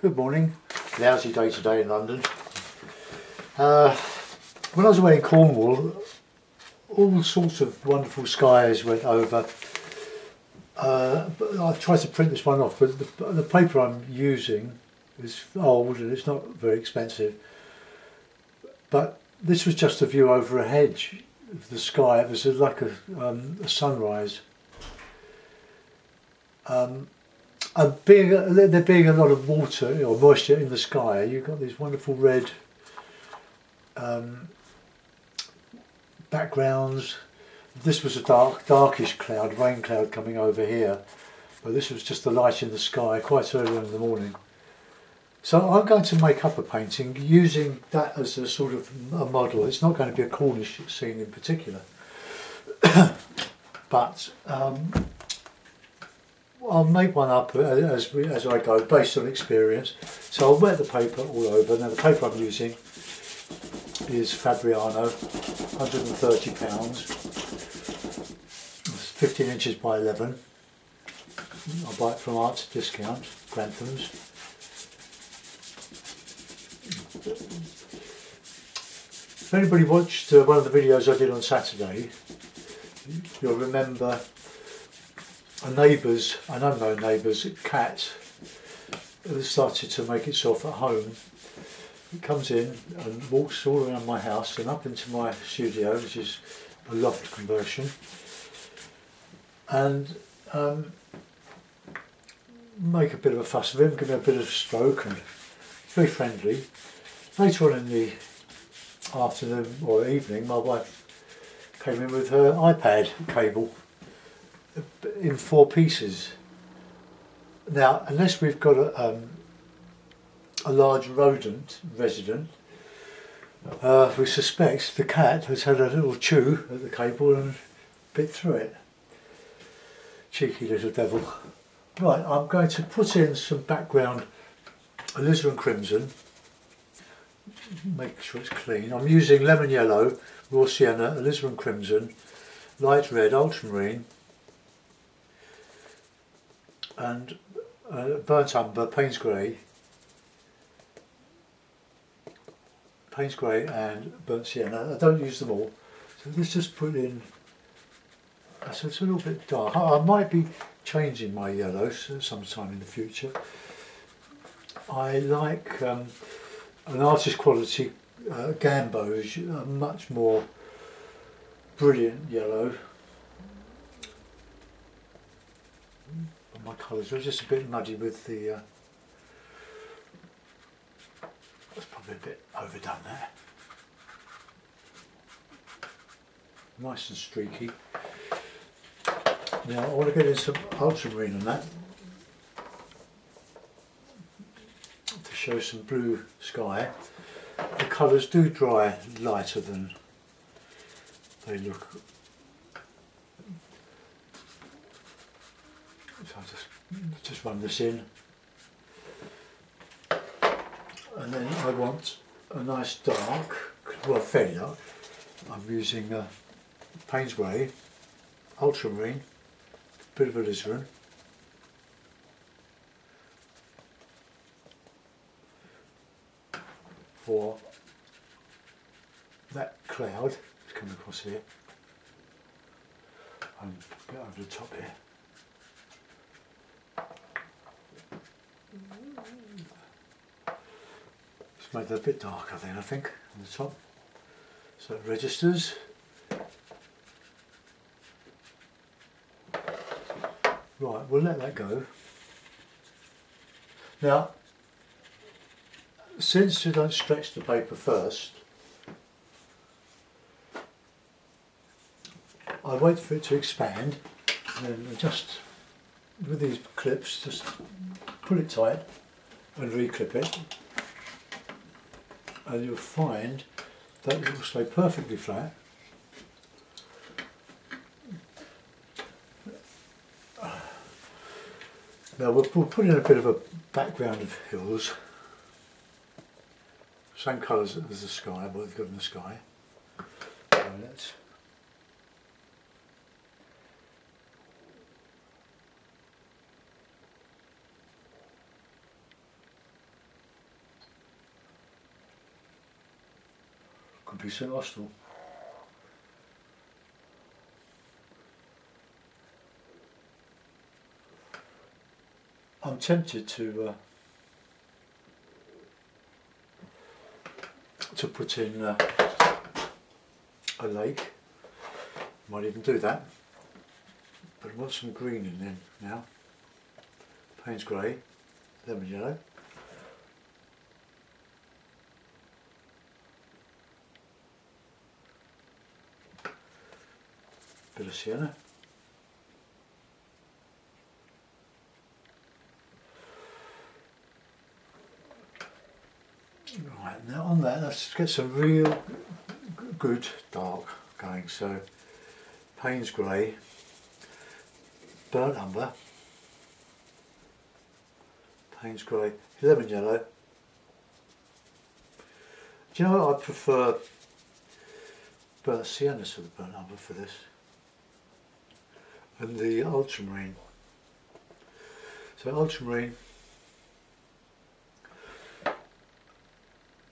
Good morning. Lousy day today in London. When I was away in Cornwall, all sorts of wonderful skies went over. I've tried to print this one off, but the paper I'm using is old and it's not very expensive. But this was just a view over a hedge of the sky. It was like a sunrise. And there being a lot of water or moisture in the sky, you've got these wonderful red backgrounds. This was a darkish cloud, rain cloud coming over here, but this was just the light in the sky quite early in the morning. So I'm going to make up a painting using that as a sort of a model. It's not going to be a Cornish scene in particular, but I'll make one up as I go based on experience. So I'll wet the paper all over. Now the paper I'm using is Fabriano, £130, 15 inches by 11. I buy it from Arts Discount, Granthams. If anybody watched one of the videos I did on Saturday, you'll remember an unknown neighbour's cat started to make itself at home. It comes in and walks all around my house and up into my studio, which is a loft conversion, and make a bit of a fuss of him, give him a bit of a stroke, and very friendly. Later on in the afternoon or evening, my wife came in with her iPad cable in 4 pieces. Now, unless we've got a large rodent resident, we suspect the cat has had a little chew at the cable and bit through it. Cheeky little devil. Right, I'm going to put in some background alizarin crimson, make sure it's clean. I'm using lemon yellow, raw sienna, alizarin crimson, light red, ultramarine, and burnt umber, Payne's grey and burnt sienna. I don't use them all, so let's just put in. So it's a little bit dark. I might be changing my yellows sometime in the future. I like an artist quality Gamboge, a much more brilliant yellow. My colours are just a bit muddy with the. That's probably a bit overdone there. Nice and streaky. Now I want to get in some ultramarine on that to show some blue sky. The colours do dry lighter than they look. So I'll just run this in, and then I want a nice dark, well fairly dark. I'm using Payne's grey, ultramarine, bit of alizarin, for that cloud that's coming across here, and a bit over the top here. Just made that a bit darker then, I think, on the top, so it registers. Right, we'll let that go. Now, since you don't stretch the paper first, I wait for it to expand, and then just with these clips, just pull it tight and re-clip it, and you'll find that it will stay perfectly flat. Now we'll put in a bit of a background of hills, same colours as the sky, what they've got in the sky. So let's Could be St Austell. I'm tempted to put in a lake. Might even do that. But I want some green in there now. Payne's grey, lemon yellow. Bit of sienna. Right, now on that, let's get some real good dark going. So, Payne's grey, burnt umber, Payne's grey, lemon yellow. Do you know what I prefer? Burnt sienna to the burnt umber for this, and the ultramarine. So ultramarine,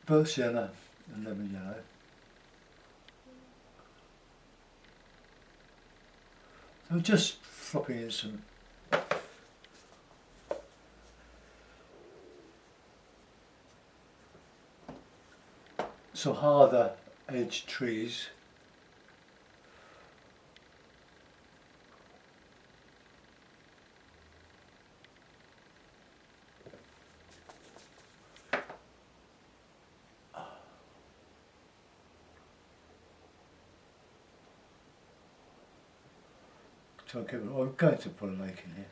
burnt sienna and lemon yellow. So just flopping in some harder edged trees. So I'm going to put a lake in here.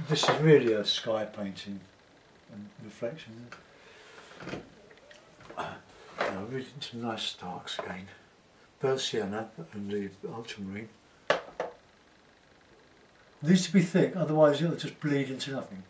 This is really a sky painting and reflection. I'm reading some nice darks again. Burnt sienna and the ultramarine. It needs to be thick, otherwise it'll just bleed into nothing.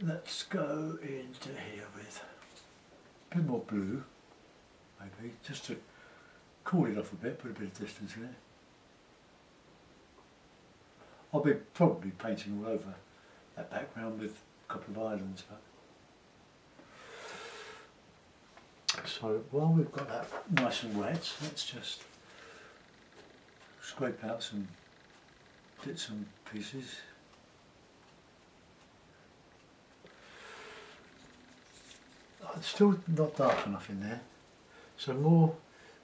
Let's go into here with a bit more blue, maybe, just to cool it off a bit, put a bit of distance in it. I'll be probably painting all over that background with a couple of islands. So while we've got that nice and wet, let's just scrape out some bits and pieces. It's still not dark enough in there, so more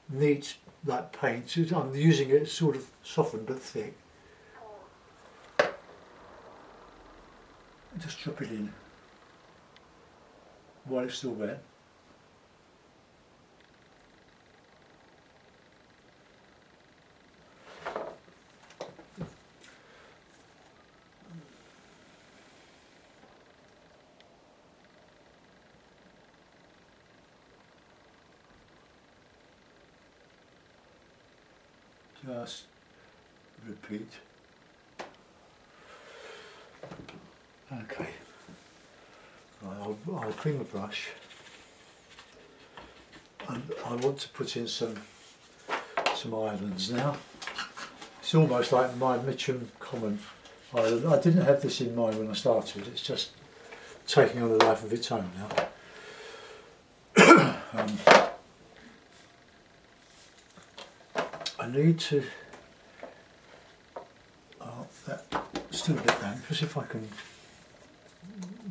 neat like paint. I'm using it sort of softened but thick. Just drop it in while it's still wet. Just repeat. Okay. Right, I'll clean the brush, and I want to put in some islands now. It's almost like my Mitcham Common island. I didn't have this in mind when I started. It's just taking on a life of its own now. I need to, that's still a bit damp, just if I can,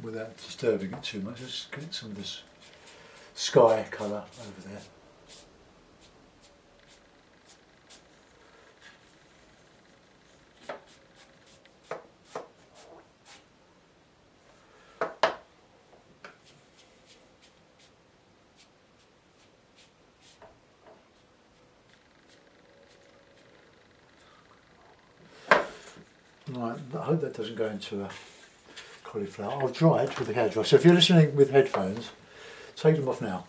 without disturbing it too much, just get some of this sky colour over there. Right, I hope that doesn't go into a cauliflower. I'll dry it with the hairdryer. So if you're listening with headphones, take them off now.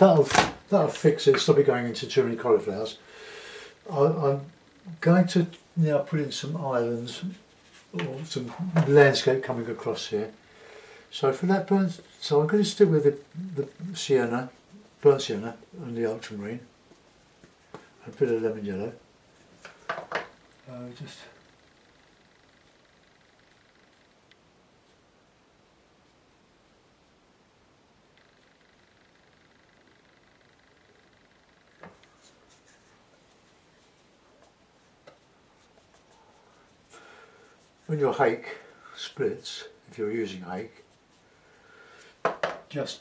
that'll fix it, stop it going into too many cauliflowers. I'm going to now put in some islands or some landscape coming across here. So for that so I'm going to stick with the sienna, burnt sienna and the ultramarine, a bit of lemon yellow. Just when your hake splits, if you're using hake, just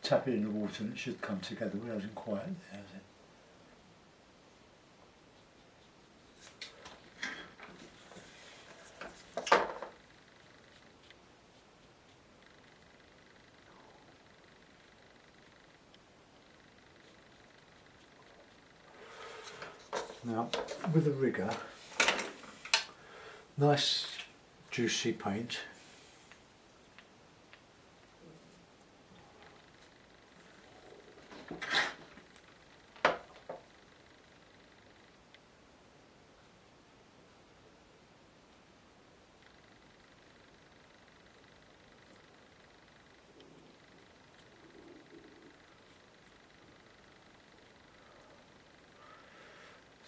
tap it in the water and it should come together. Well, it hasn't quite there, has it? Now, with the rigger, nice juicy paint.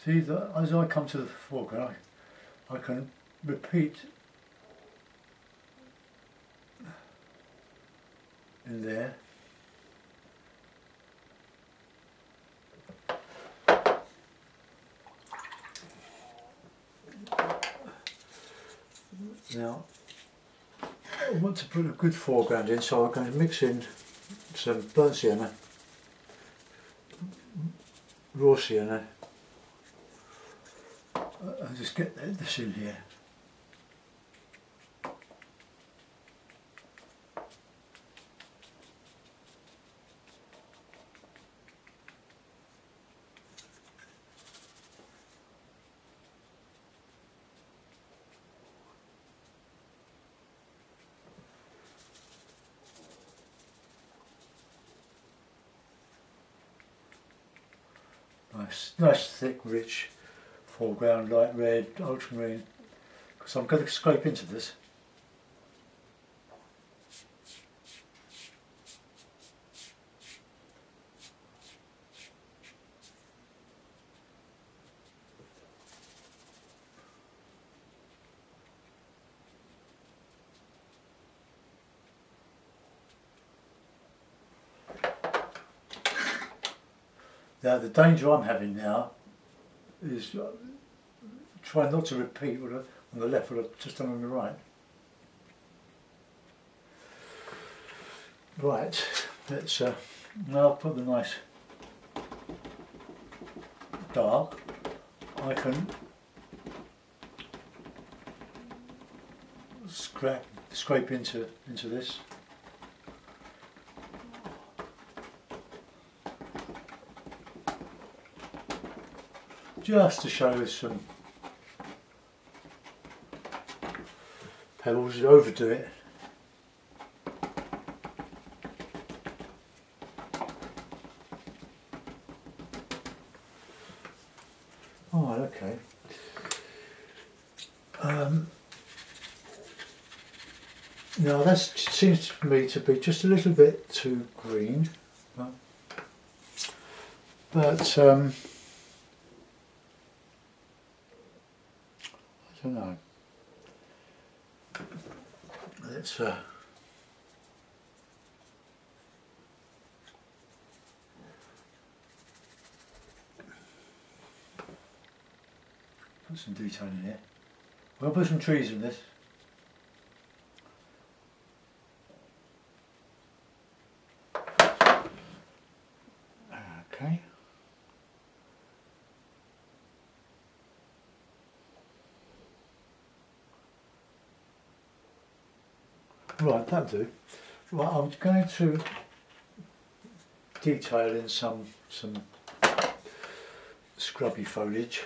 See, as I come to the foreground, I can repeat in there. Now, I want to put a good foreground in, so I'm going to mix in some burnt sienna, raw sienna, and just get this in here. Nice thick, rich foreground, light red, ultramarine, because I'm going to scrape into this. Now the danger I'm having now is try not to repeat what on the left what I've just done on the right. Right, let's now put the nice dark. I can scrape into this. Just to show us some pebbles, overdo it. Alright, okay. Now that seems to me to be just a little bit too green, but I don't know. Let's put some detail in here. We'll put some trees in this. Okay. Right, that'll do. Right, I'm going to detail in some scrubby foliage.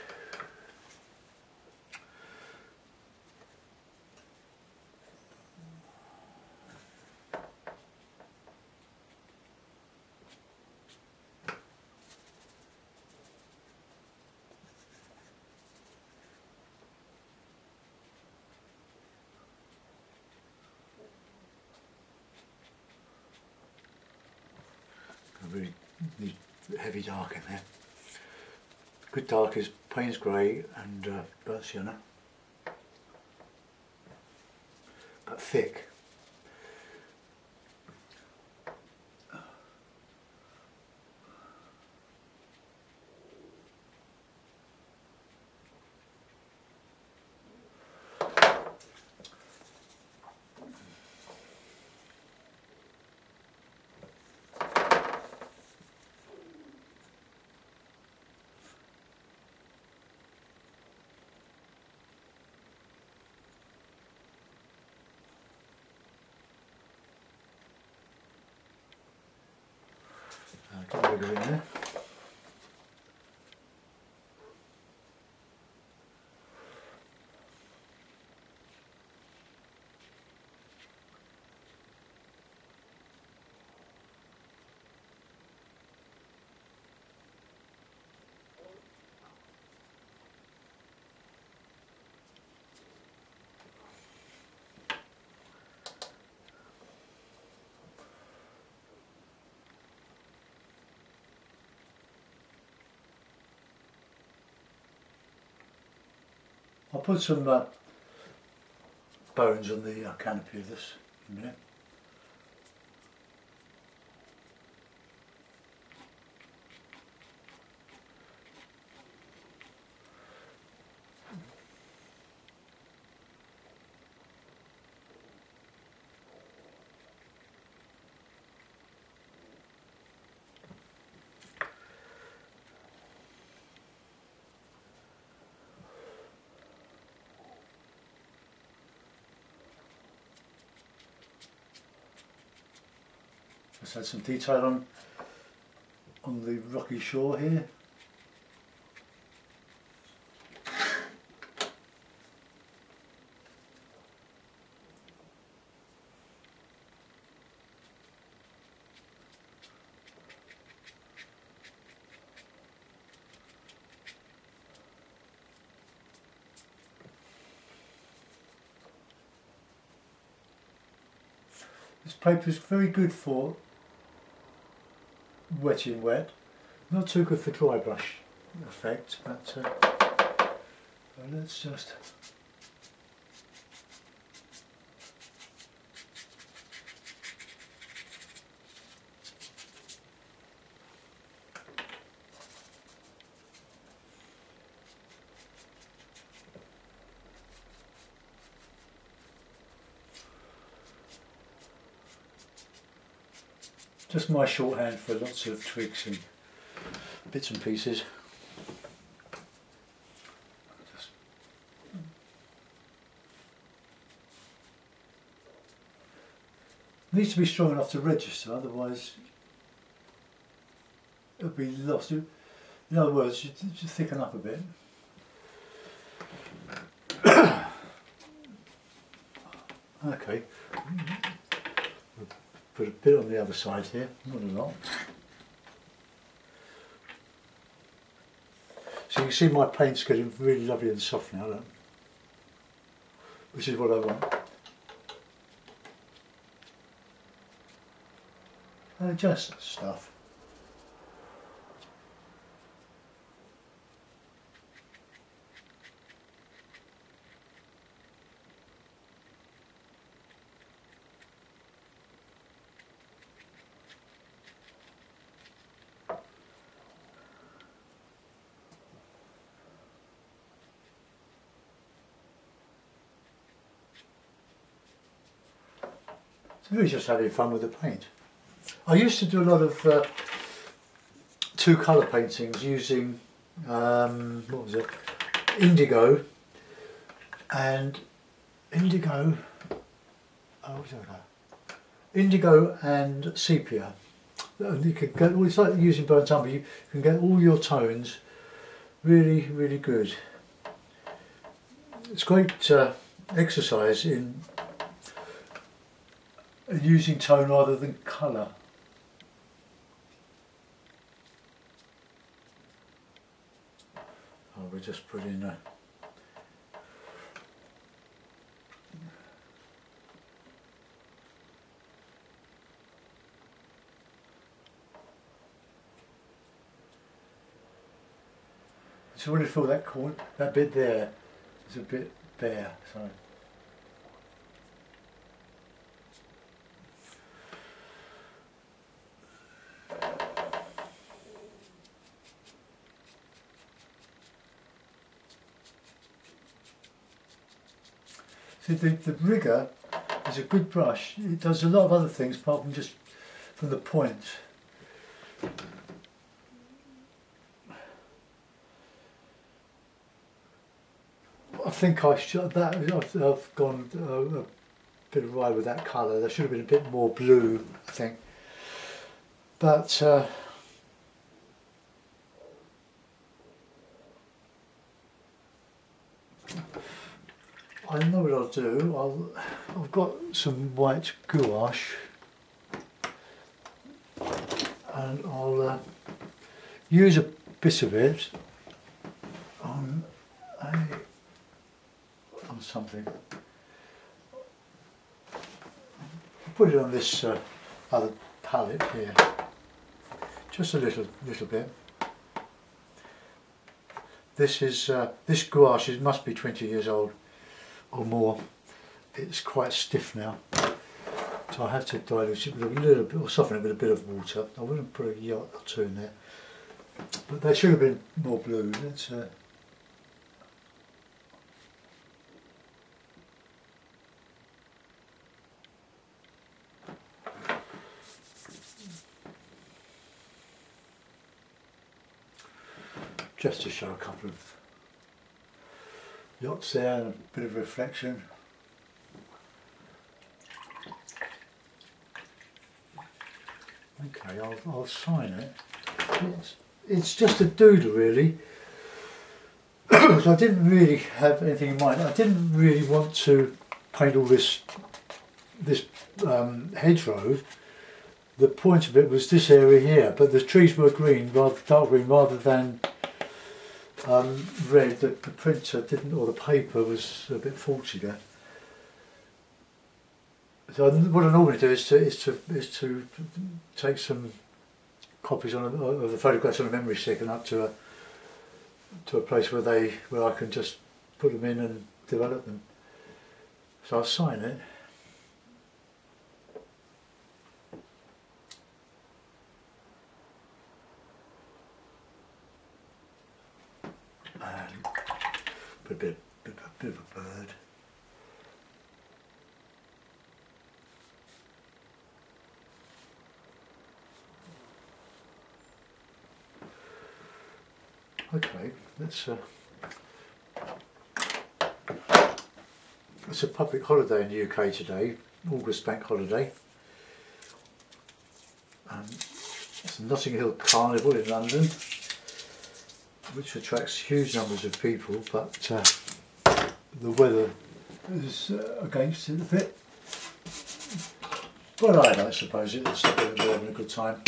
heavy dark in there. Good dark is Payne's grey and burnt sienna, but thick. Get rid of it there. I'll put some bones on the canopy of this in a minute. Let's add some detail on the rocky shore here. This paper is very good for wetting wet, not too good for dry brush effect, but let's just my shorthand for lots of twigs and bits and pieces. It needs to be strong enough to register, otherwise it'll be lost. In other words, you just thicken up a bit. Okay. Put a bit on the other side here, not a lot. So you can see my paint's getting really lovely and soft now, look. Which is what I want. Just stuff. Really just having fun with the paint. I used to do a lot of two colour paintings using what was it? Indigo and indigo and sepia. And you could get, well, it's like using burnt umber. You can get all your tones really, really good. It's great exercise in using tone rather than colour. Oh, we'll just put in a So when you feel that corner, that bit there is a bit bare. So. See, the rigger is a good brush. It does a lot of other things apart from just from the point. I think I should. I've gone a bit awry with that colour. There should have been a bit more blue, I think. But I know what I'll do. I've got some white gouache, and I'll use a bit of it on something. I'll put it on this other palette here, just a little bit. This is this gouache. It must be 20 years old or more. It's quite stiff now, so I have to dilute it with a little bit, or soften it with a bit of water. I wouldn't put a yacht or two in there, but there should have been more blue. Let's just to show a couple of yachts there and a bit of reflection. Okay, I'll sign it. It's just a doodle really. So I didn't really have anything in mind. I didn't really want to paint all this hedgerow. The point of it was this area here, but the trees were green, rather dark green, rather than red. The printer didn't, or the paper was a bit faulty there. So what I normally do is to take some copies of the photographs on a memory stick and up to a place where I can just put them in and develop them. So I'll sign it. And put a bit of a bird. Okay, it's a public holiday in the UK today, August bank holiday. It's the Notting Hill Carnival in London, which attracts huge numbers of people, but the weather is against it a bit. But I suppose it's a bit of having a good time.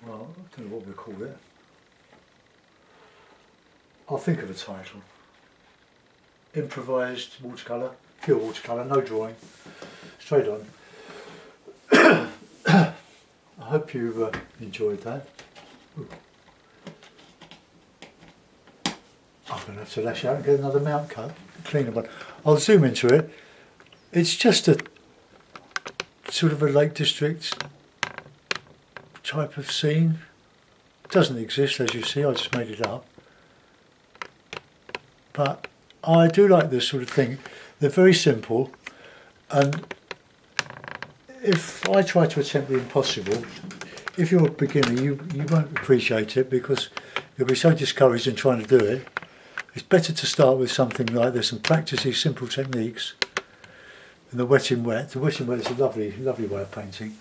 Well, I don't know what we'll call it. I'll think of a title. Improvised watercolour, pure watercolour, no drawing, straight on. I hope you enjoyed that. Ooh. I'm going to have to lash out and get another mount cut, a cleaner one. I'll zoom into it. It's just a sort of a Lake District type of scene. It doesn't exist, as you see, I just made it up. But I do like this sort of thing. They're very simple, and if I try to attempt the impossible, if you're a beginner, you won't appreciate it because you'll be so discouraged in trying to do it. It's better to start with something like this and practice these simple techniques. And the wet in wet. The wet in wet is a lovely way of painting.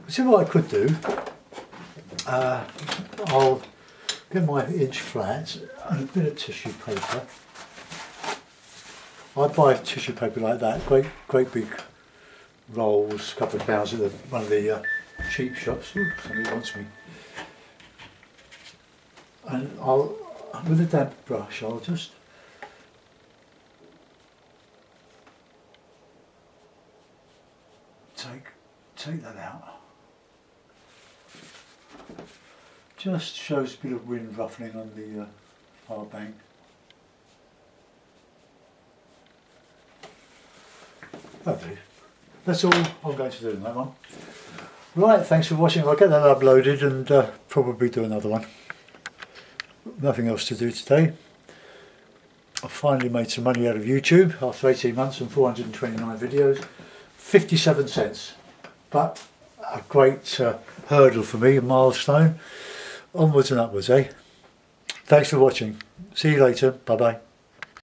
See what I could do. I'll get my inch flat and a bit of tissue paper. I buy tissue paper like that, great big rolls, a couple of pounds at one of the cheap shops. Ooh, somebody wants me. And with a damp brush, I'll just take that out. Just shows a bit of wind ruffling on the far bank. Lovely. That's all I'm going to do in that one. Right, thanks for watching. I'll get that uploaded and probably do another one. Nothing else to do today. I finally made some money out of YouTube after 18 months and 429 videos. 57 cents. But a great hurdle for me, a milestone. Onwards and upwards, eh? Thanks for watching. See you later. Bye bye.